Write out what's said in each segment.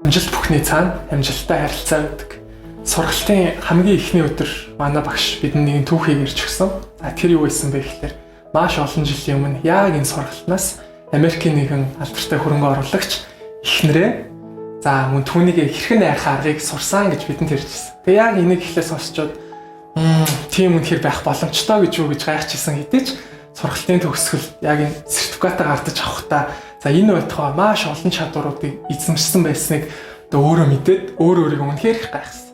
Амжилт бүхний цаана амжилттай харилцаа байдаг. Сургалтын хамгийн эхний өдөр манай багш бидний нэг түүхийг ярьж өгсөн. За тэр юу байсан бэ гэхээр маш олон жилийн өмнө яг энэ сургалтнаас Америкийн нэгэн алдартай хөрөнгө оруулагч эхнэрээ за мөн түүнийг хэрхэн найрах аргыг сурсан гэж бидэнд ярьжсэн. Тэгээ яг энийг эхлээс сонсчод тийм үнэхээр байх боломжтой гэж юу гэж гайхажсэн хэдий ч сургалтын төгсгөл яг энэ сертификатаа гардаж авахдаа за энэ байтугай маш олон чадваруудыг эзэмшсэн байсныг өөрөө мэдээд өөрийгөө үнэхээр их гайхсан.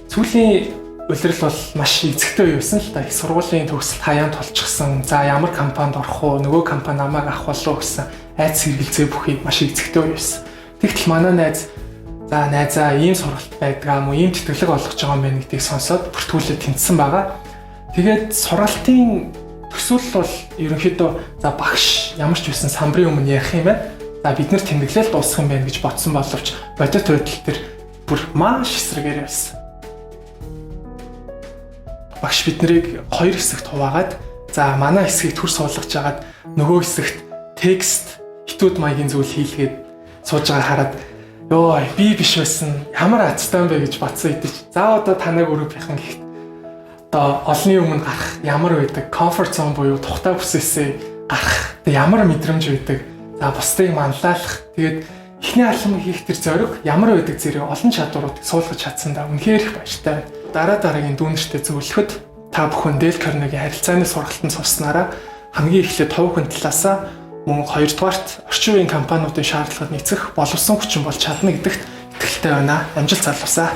Сүүлийн улирал бол маш эзэгтэй үе байсан л да. Их сургуулийн төгсөлт хаяанд толчихсан. За ямар компанид орох уу, нөгөө компани намайг авах болов гэсэн айц хэргэлзээ бүхий маш эзэгтэй үе байсан. Тэгтэл манай найз найзаа ийм сургалт байдгаа мó ийм тэтгэлэг олгож байгаа юм байна гэдгийг сонсоод бүртгүүлээд тэнцсэн байгаа. Тэгээд сургалтын төсөөлөл бол ерөнхийдөө за багш ямар ч байсан самбарын өмнө ярих юм байна. За бид нар тэмдэглэл дуусгах юм байна гэж бодсон боловч бодит байдал төр бүр маш эсрэгээр байсан. Багш биднийг хоёр хэсэгт хуваагаад за манай хэсгийг төр суулгаж агаад нөгөө хэсэгт текст хитүүд маягийн зүйл хийлгээд сууж байгаа хараад ёо би биш байсан ямар азтай юм бэ гэж батсан идэж за одоо танайг өрөвдөх юм гэхэд одоо олонний өмнө гарах ямар байдаг comfort zone буюу тухтай бүсээсээ гарах ямар мэдрэмж байдаг за бусдыг манлайлах тэгээд эхний алхам хийх тэр зориг ямар байдаг зэрэг олон чадваруудыг суулгаж чадсан да үнэхээр их баяртай байна. Дараагийн дүүнертэй зөвлөхөд та бүхэн Dale Carnegie харилцааны сургалтанд сурснараа хамгийн эхлээд тов хүн талаасаа мөн хоёрдугаарт орчин үеийн компаниудын шаардлагад нийцэх боловсон хүчин болж чадна гэдэгт итгэлтэй байна. Амжилт залуусаа.